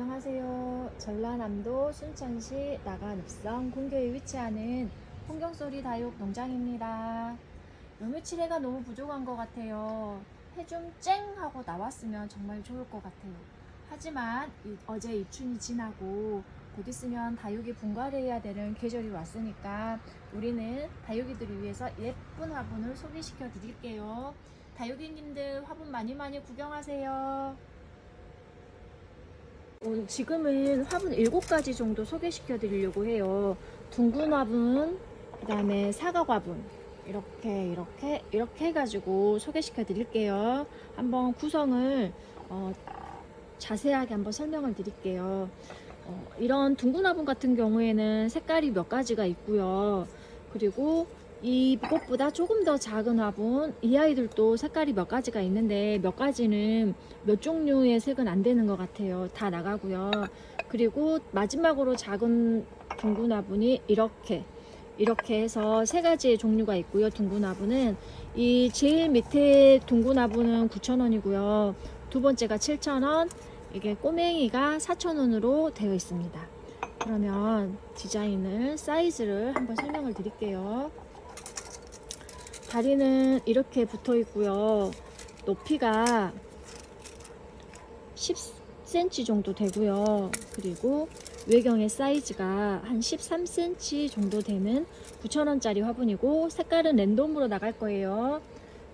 안녕하세요. 전라남도 순천시 나간읍성 군교에 위치하는 풍경소리 다육 농장입니다. 요 며칠 해가 너무 부족한 것 같아요. 해 좀 쨍 하고 나왔으면 정말 좋을 것 같아요. 하지만 어제 입춘이 지나고 곧 있으면 다육이 분갈해야 되는 계절이 왔으니까 우리는 다육이들을 위해서 예쁜 화분을 소개시켜 드릴게요. 다육이님들 화분 많이 구경하세요. 지금은 화분 7가지 정도 소개시켜 드리려고 해요. 둥근 화분, 그 다음에 사각 화분, 이렇게 해가지고 소개시켜 드릴게요. 한번 구성을 자세하게 한번 설명을 드릴게요. 이런 둥근 화분 같은 경우에는 색깔이 몇 가지가 있고요. 그리고 이것보다 조금 더 작은 화분, 이 아이들도 색깔이 몇 가지가 있는데 몇 가지는 몇 종류의 색은 안 되는 것 같아요. 다 나가고요. 그리고 마지막으로 작은 둥근 화분이 이렇게 해서 3가지의 종류가 있고요. 둥근 화분은 이 제일 밑에 둥근 화분은 9,000원이고요. 두 번째가 7,000원, 이게 꼬맹이가 4,000원으로 되어 있습니다. 그러면 디자인을, 사이즈를 한번 설명을 드릴게요. 다리는 이렇게 붙어 있고요. 높이가 10cm 정도 되고요. 그리고 외경의 사이즈가 한 13cm 정도 되는 9,000원짜리 화분이고, 색깔은 랜덤으로 나갈 거예요.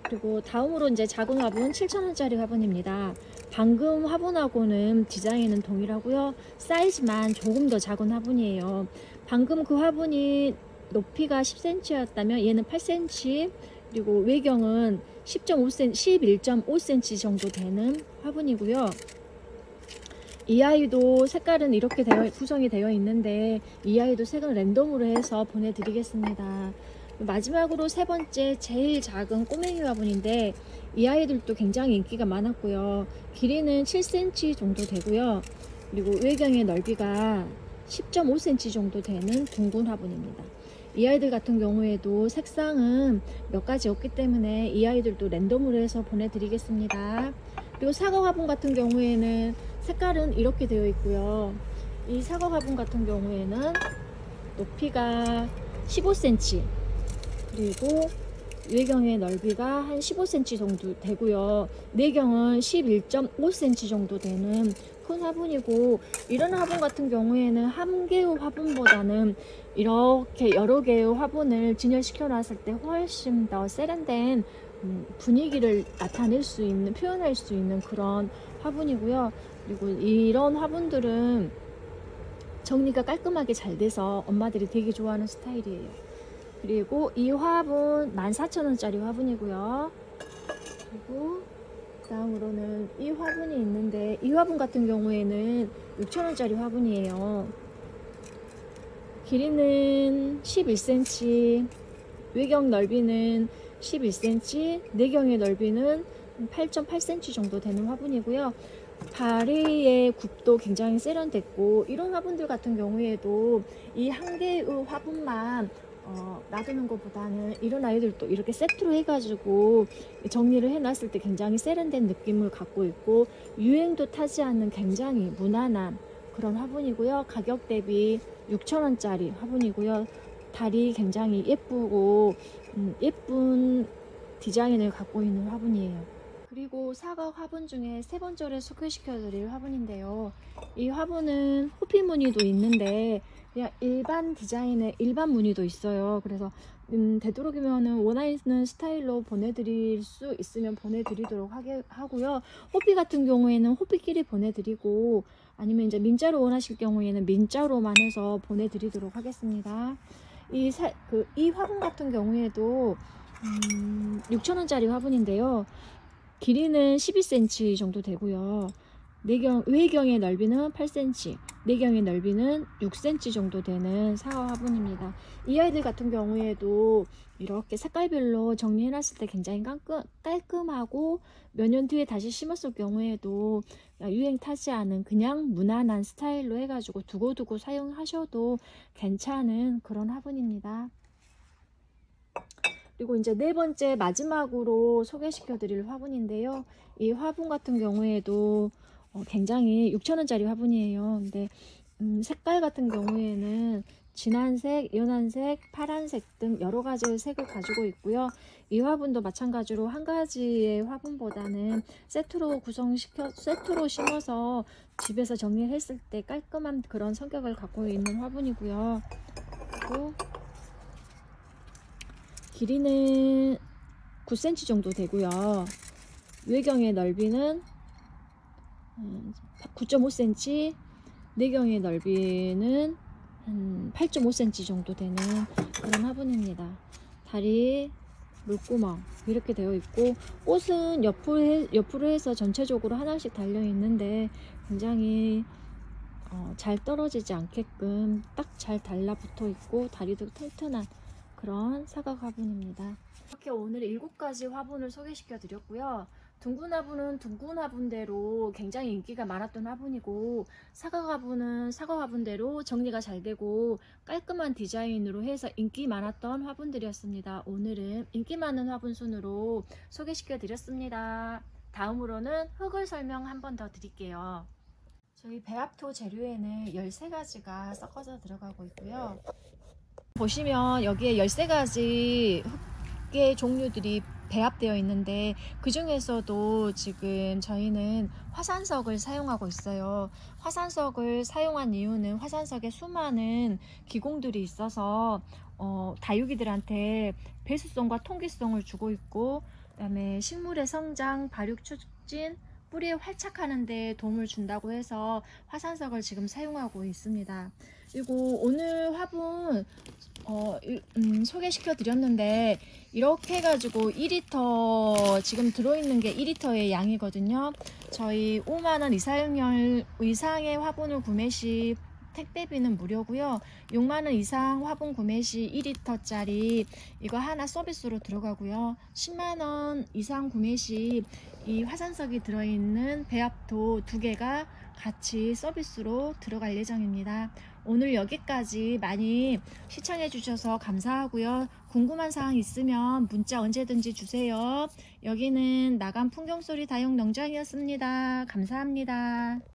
그리고 다음으로 이제 작은 화분 7,000원짜리 화분입니다. 방금 화분하고는 디자인은 동일하고요. 사이즈만 조금 더 작은 화분이에요. 방금 그 화분이 높이가 10cm였다면 얘는 8cm, 그리고 외경은 11.5cm 정도 되는 화분이고요. 이 아이도 색깔은 이렇게 구성이 되어 있는데 이 아이도 색은 랜덤으로 해서 보내드리겠습니다. 마지막으로 3번째 제일 작은 꼬맹이 화분인데 이 아이들도 굉장히 인기가 많았고요. 길이는 7cm 정도 되고요. 그리고 외경의 넓이가 10.5cm 정도 되는 둥근 화분입니다. 이 아이들 같은 경우에도 색상은 몇 가지 없기 때문에 이 아이들도 랜덤으로 해서 보내드리겠습니다. 그리고 사과 화분 같은 경우에는 색깔은 이렇게 되어 있고요. 이 사과 화분 같은 경우에는 높이가 15cm, 그리고 외경의 넓이가 한 15cm 정도 되고요. 내경은 11.5cm 정도 되는 큰 화분이고, 이런 화분 같은 경우에는 한 개의 화분보다는 이렇게 여러 개의 화분을 진열시켜 놨을 때 훨씬 더 세련된 분위기를 나타낼 수 있는, 표현할 수 있는 그런 화분이고요. 그리고 이런 화분들은 정리가 깔끔하게 잘 돼서 엄마들이 되게 좋아하는 스타일이에요. 그리고 이 화분 14,000원짜리 화분이고요. 그리고 다음으로는 이 화분이 있는데 이 화분 같은 경우에는 6,000원짜리 화분이에요. 길이는 11cm, 외경 넓이는 11cm, 내경의 넓이는 8.8cm 정도 되는 화분이고요. 다리의 굽도 굉장히 세련됐고, 이런 화분들 같은 경우에도 이 한 개의 화분만 놔두는 것보다는 이런 아이들도 이렇게 세트로 해가지고 정리를 해놨을 때 굉장히 세련된 느낌을 갖고 있고, 유행도 타지 않는 굉장히 무난한 그런 화분이고요. 가격 대비 6,000원짜리 화분이고요. 다리 굉장히 예쁘고 예쁜 디자인을 갖고 있는 화분이에요. 그리고 사각 화분 중에 3번째로 소개시켜 드릴 화분인데요. 이 화분은 호피 무늬도 있는데 그냥 일반 디자인의 일반 무늬도 있어요. 그래서 되도록이면 원하는 스타일로 보내드릴 수 있으면 보내드리도록 하고요. 호피 같은 경우에는 호피끼리 보내드리고, 아니면 이제 민자로 원하실 경우에는 민자로만 해서 보내드리도록 하겠습니다. 이 화분 같은 경우에도 6,000원짜리 화분인데요. 길이는 12cm 정도 되고요. 외경의 넓이는 8cm, 내경의 넓이는 6cm 정도 되는 사과 화분입니다. 이 아이들 같은 경우에도 이렇게 색깔별로 정리해 놨을 때 굉장히 깔끔하고, 몇 년 뒤에 다시 심었을 경우에도 유행 타지 않은 그냥 무난한 스타일로 해가지고 두고두고 사용하셔도 괜찮은 그런 화분입니다. 그리고 이제 4번째 마지막으로 소개시켜 드릴 화분인데요. 이 화분 같은 경우에도 굉장히 6,000원짜리 화분이에요. 근데 색깔 같은 경우에는 진한색, 연한색, 파란색 등 여러 가지의 색을 가지고 있고요. 이 화분도 마찬가지로 한 가지의 화분보다는 세트로 심어서 집에서 정리했을 때 깔끔한 그런 성격을 갖고 있는 화분이고요. 그리고 길이는 9cm 정도 되고요. 외경의 넓이는 9.5cm, 내경의 넓이는 한 8.5cm 정도 되는 그런 화분입니다. 다리, 물구멍 이렇게 되어 있고, 꽃은 옆으로 해서 전체적으로 하나씩 달려 있는데 굉장히 잘 떨어지지 않게끔 딱 잘 달라붙어 있고 다리도 튼튼한 그런 사각 화분입니다. 이렇게 오늘 7가지 화분을 소개시켜 드렸고요. 둥근 화분은 둥근 화분대로 굉장히 인기가 많았던 화분이고, 사각 화분은 사각 화분대로 정리가 잘 되고 깔끔한 디자인으로 해서 인기 많았던 화분들이었습니다. 오늘은 인기 많은 화분 순으로 소개시켜 드렸습니다. 다음으로는 흙을 설명 한 번 더 드릴게요. 저희 배합토 재료에는 13가지가 섞어서 들어가고 있고요. 보시면 여기에 13가지 흙의 종류들이 배합되어 있는데, 그 중에서도 지금 저희는 화산석을 사용하고 있어요. 화산석을 사용한 이유는 화산석에 수많은 기공들이 있어서 다육이들한테 배수성과 통기성을 주고 있고, 그다음에 식물의 성장, 발육 촉진, 뿌리에 활착하는 데 도움을 준다고 해서 화산석을 지금 사용하고 있습니다. 그리고 오늘 화분 소개시켜 드렸는데, 이렇게 해가지고 2리터 지금 들어있는 게 2리터의 양이거든요. 저희 5만원 이상의 화분을 구매 시 택배비는 무료고요. 6만원 이상 화분 구매 시 2리터짜리 이거 하나 서비스로 들어가고요. 10만원 이상 구매 시 이 화산석이 들어있는 배합토 2개가 같이 서비스로 들어갈 예정입니다. 오늘 여기까지 많이 시청해 주셔서 감사하고요. 궁금한 사항 있으면 문자 언제든지 주세요. 여기는 나간 풍경소리 다육농장이었습니다. 감사합니다.